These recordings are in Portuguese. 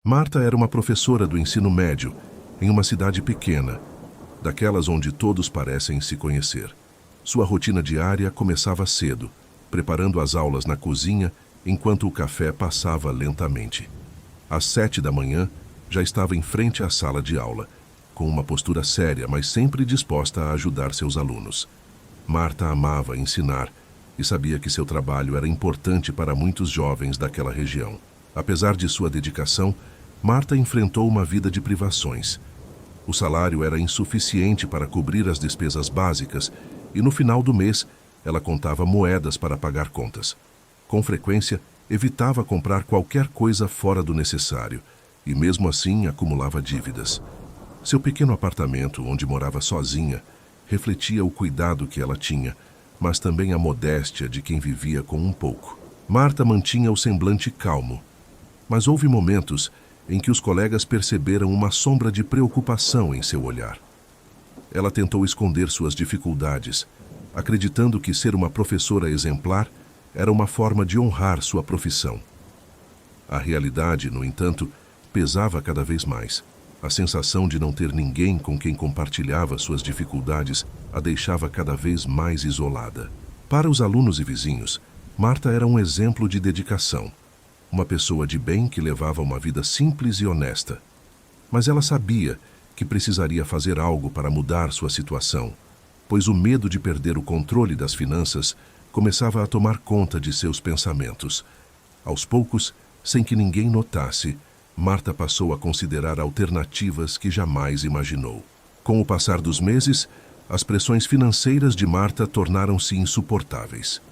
Marta era uma professora do ensino médio, em uma cidade pequena, daquelas onde todos parecem se conhecer. Sua rotina diária começava cedo, preparando as aulas na cozinha, enquanto o café passava lentamente. Às 7 da manhã, já estava em frente à sala de aula, com uma postura séria, mas sempre disposta a ajudar seus alunos. Marta amava ensinar e sabia que seu trabalho era importante para muitos jovens daquela região. Apesar de sua dedicação, Marta enfrentou uma vida de privações. O salário era insuficiente para cobrir as despesas básicas e, no final do mês, ela contava moedas para pagar contas. Com frequência, evitava comprar qualquer coisa fora do necessário e, mesmo assim, acumulava dívidas. Seu pequeno apartamento, onde morava sozinha, refletia o cuidado que ela tinha, mas também a modéstia de quem vivia com um pouco. Marta mantinha o semblante calmo, mas houve momentos em que os colegas perceberam uma sombra de preocupação em seu olhar. Ela tentou esconder suas dificuldades, acreditando que ser uma professora exemplar era uma forma de honrar sua profissão. A realidade, no entanto, pesava cada vez mais. A sensação de não ter ninguém com quem compartilhava suas dificuldades a deixava cada vez mais isolada. Para os alunos e vizinhos, Marta era um exemplo de dedicação. Uma pessoa de bem que levava uma vida simples e honesta. Mas ela sabia que precisaria fazer algo para mudar sua situação, pois o medo de perder o controle das finanças começava a tomar conta de seus pensamentos. Aos poucos, sem que ninguém notasse, Marta passou a considerar alternativas que jamais imaginou. Com o passar dos meses, as pressões financeiras de Marta tornaram-se insuportáveis.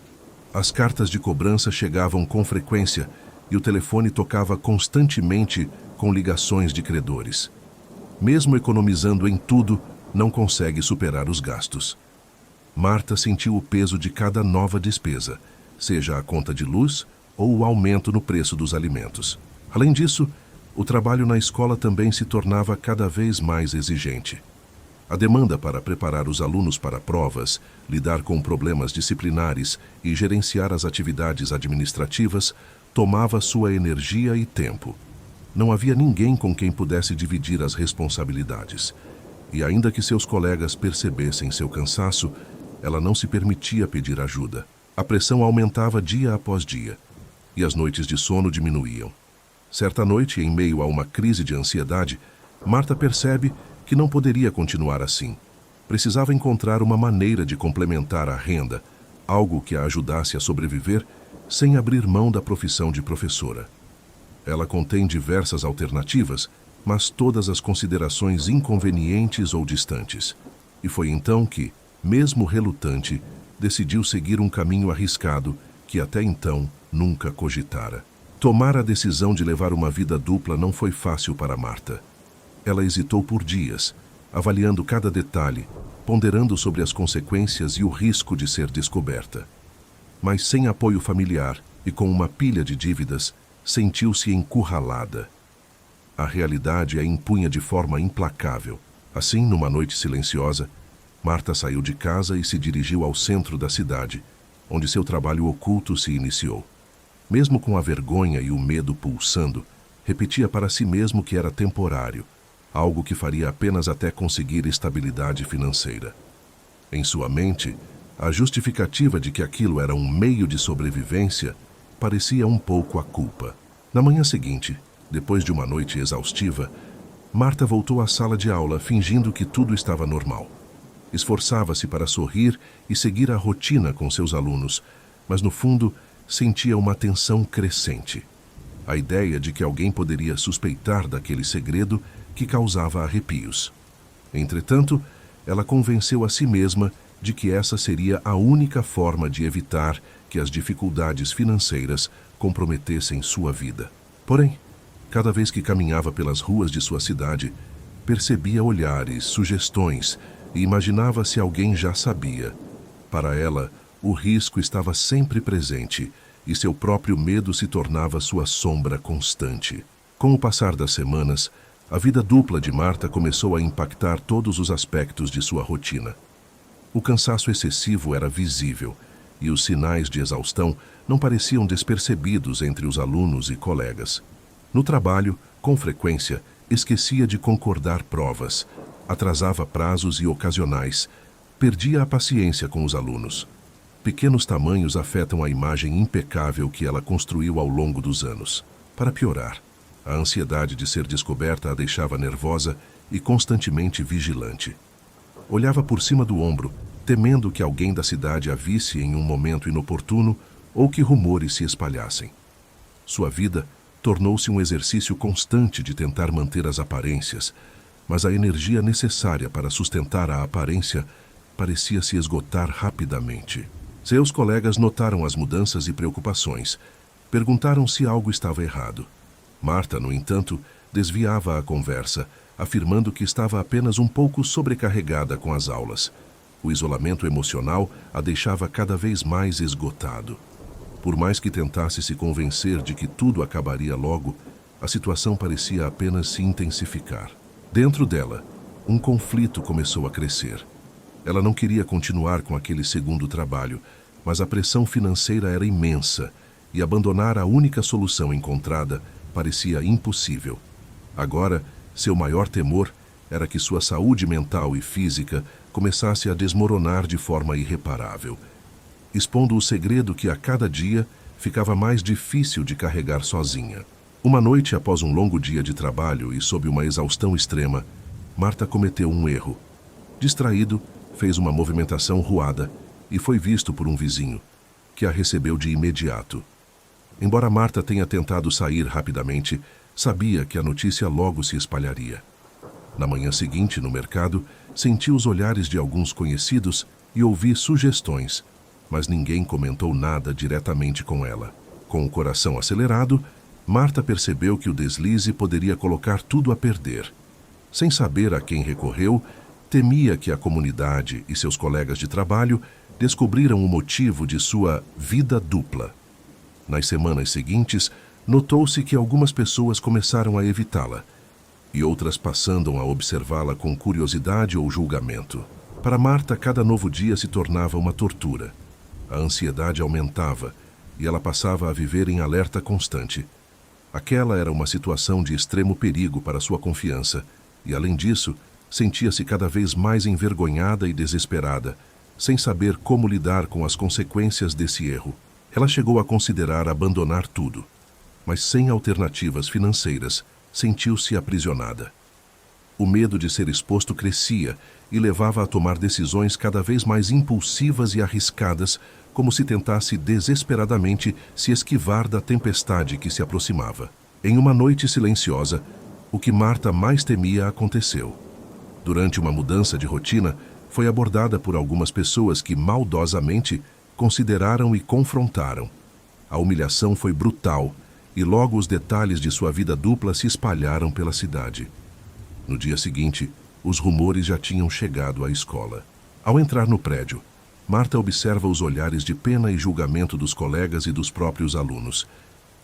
As cartas de cobrança chegavam com frequência e o telefone tocava constantemente com ligações de credores. Mesmo economizando em tudo, não consegue superar os gastos. Marta sentiu o peso de cada nova despesa, seja a conta de luz ou o aumento no preço dos alimentos. Além disso, o trabalho na escola também se tornava cada vez mais exigente. A demanda para preparar os alunos para provas, lidar com problemas disciplinares e gerenciar as atividades administrativas tomava sua energia e tempo. Não havia ninguém com quem pudesse dividir as responsabilidades. E ainda que seus colegas percebessem seu cansaço, ela não se permitia pedir ajuda. A pressão aumentava dia após dia, e as noites de sono diminuíam. Certa noite, em meio a uma crise de ansiedade, Marta percebe que não poderia continuar assim. Precisava encontrar uma maneira de complementar a renda, algo que a ajudasse a sobreviver sem abrir mão da profissão de professora. Ela contém diversas alternativas, mas todas as considerações inconvenientes ou distantes. E foi então que, mesmo relutante, decidiu seguir um caminho arriscado que até então nunca cogitara. Tomar a decisão de levar uma vida dupla não foi fácil para Marta. Ela hesitou por dias, avaliando cada detalhe, ponderando sobre as consequências e o risco de ser descoberta. Mas sem apoio familiar e com uma pilha de dívidas, sentiu-se encurralada. A realidade a impunha de forma implacável. Assim, numa noite silenciosa, Marta saiu de casa e se dirigiu ao centro da cidade, onde seu trabalho oculto se iniciou. Mesmo com a vergonha e o medo pulsando, repetia para si mesmo que era temporário, algo que faria apenas até conseguir estabilidade financeira. Em sua mente, a justificativa de que aquilo era um meio de sobrevivência parecia um pouco a culpa. Na manhã seguinte, depois de uma noite exaustiva, Marta voltou à sala de aula fingindo que tudo estava normal. Esforçava-se para sorrir e seguir a rotina com seus alunos, mas no fundo sentia uma tensão crescente. A ideia de que alguém poderia suspeitar daquele segredo que causava arrepios. Entretanto, ela convenceu a si mesma de que essa seria a única forma de evitar que as dificuldades financeiras comprometessem sua vida. Porém, cada vez que caminhava pelas ruas de sua cidade, percebia olhares, sugestões e imaginava se alguém já sabia. Para ela, o risco estava sempre presente e seu próprio medo se tornava sua sombra constante. Com o passar das semanas, a vida dupla de Marta começou a impactar todos os aspectos de sua rotina. O cansaço excessivo era visível e os sinais de exaustão não pareciam despercebidos entre os alunos e colegas. No trabalho, Com frequência, esquecia de concordar provas, atrasava prazos e ocasionais, perdia a paciência com os alunos. Pequenos tamanhos afetam a imagem impecável que ela construiu ao longo dos anos. Para piorar, a ansiedade de ser descoberta a deixava nervosa e constantemente vigilante. Olhava por cima do ombro, temendo que alguém da cidade a visse em um momento inoportuno ou que rumores se espalhassem. Sua vida tornou-se um exercício constante de tentar manter as aparências, mas a energia necessária para sustentar a aparência parecia se esgotar rapidamente. Seus colegas notaram as mudanças e preocupações. Perguntaram se algo estava errado. Marta, no entanto, desviava a conversa, afirmando que estava apenas um pouco sobrecarregada com as aulas. O isolamento emocional a deixava cada vez mais esgotado. Por mais que tentasse se convencer de que tudo acabaria logo, a situação parecia apenas se intensificar. Dentro dela, um conflito começou a crescer. Ela não queria continuar com aquele segundo trabalho, mas a pressão financeira era imensa e abandonar a única solução encontrada parecia impossível. Agora, seu maior temor era que sua saúde mental e física começasse a desmoronar de forma irreparável, expondo o segredo que a cada dia ficava mais difícil de carregar sozinha. Uma noite após um longo dia de trabalho e sob uma exaustão extrema, Marta cometeu um erro. Distraído, fez uma movimentação ruada e foi visto por um vizinho, que a recebeu de imediato. Embora Marta tenha tentado sair rapidamente, sabia que a notícia logo se espalharia. Na manhã seguinte, no mercado, senti os olhares de alguns conhecidos e ouvi sugestões, mas ninguém comentou nada diretamente com ela. Com o coração acelerado, Marta percebeu que o deslize poderia colocar tudo a perder. Sem saber a quem recorreu, temia que a comunidade e seus colegas de trabalho descobriram o motivo de sua vida dupla. Nas semanas seguintes, notou-se que algumas pessoas começaram a evitá-la, e outras passando a observá-la com curiosidade ou julgamento. Para Marta, cada novo dia se tornava uma tortura. A ansiedade aumentava, e ela passava a viver em alerta constante. Aquela era uma situação de extremo perigo para sua confiança, e, além disso, sentia-se cada vez mais envergonhada e desesperada, sem saber como lidar com as consequências desse erro. Ela chegou a considerar abandonar tudo, mas sem alternativas financeiras, sentiu-se aprisionada. O medo de ser exposto crescia e levava a tomar decisões cada vez mais impulsivas e arriscadas, como se tentasse desesperadamente se esquivar da tempestade que se aproximava. Em uma noite silenciosa, o que Marta mais temia aconteceu. Durante uma mudança de rotina, foi abordada por algumas pessoas que maldosamente consideraram e confrontaram. A humilhação foi brutal e logo os detalhes de sua vida dupla se espalharam pela cidade. No dia seguinte, os rumores já tinham chegado à escola. Ao entrar no prédio, Marta observa os olhares de pena e julgamento dos colegas e dos próprios alunos.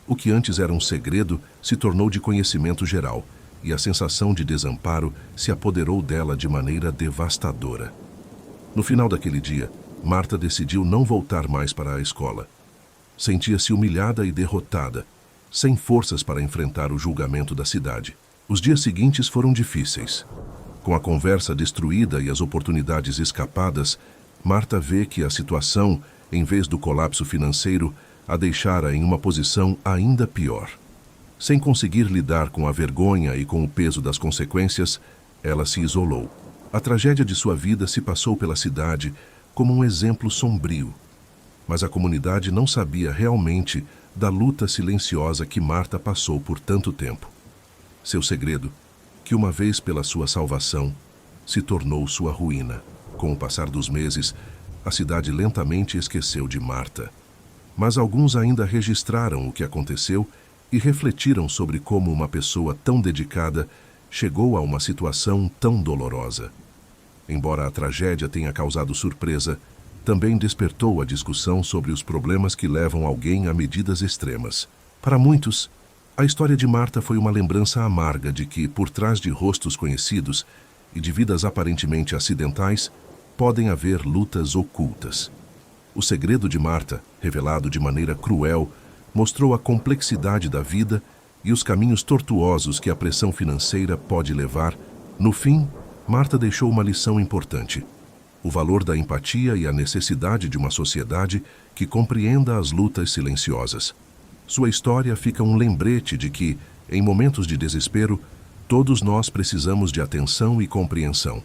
O que antes era um segredo se tornou de conhecimento geral, e a sensação de desamparo se apoderou dela de maneira devastadora. No final daquele dia, Marta decidiu não voltar mais para a escola. Sentia-se humilhada e derrotada, sem forças para enfrentar o julgamento da cidade. Os dias seguintes foram difíceis. Com a conversa destruída e as oportunidades escapadas, Marta vê que a situação, em vez do colapso financeiro, a deixara em uma posição ainda pior. Sem conseguir lidar com a vergonha e com o peso das consequências, ela se isolou. A tragédia de sua vida se passou pela cidade como um exemplo sombrio. Mas a comunidade não sabia realmente da luta silenciosa que Marta passou por tanto tempo. Seu segredo, que uma vez pela sua salvação, se tornou sua ruína. Com o passar dos meses, a cidade lentamente esqueceu de Marta. Mas alguns ainda registraram o que aconteceu e refletiram sobre como uma pessoa tão dedicada chegou a uma situação tão dolorosa. Embora a tragédia tenha causado surpresa, também despertou a discussão sobre os problemas que levam alguém a medidas extremas. Para muitos, a história de Marta foi uma lembrança amarga de que, por trás de rostos conhecidos e de vidas aparentemente acidentais, podem haver lutas ocultas. O segredo de Marta, revelado de maneira cruel, mostrou a complexidade da vida e os caminhos tortuosos que a pressão financeira pode levar, no fim, Marta deixou uma lição importante: o valor da empatia e a necessidade de uma sociedade que compreenda as lutas silenciosas. Sua história fica um lembrete de que, em momentos de desespero, todos nós precisamos de atenção e compreensão.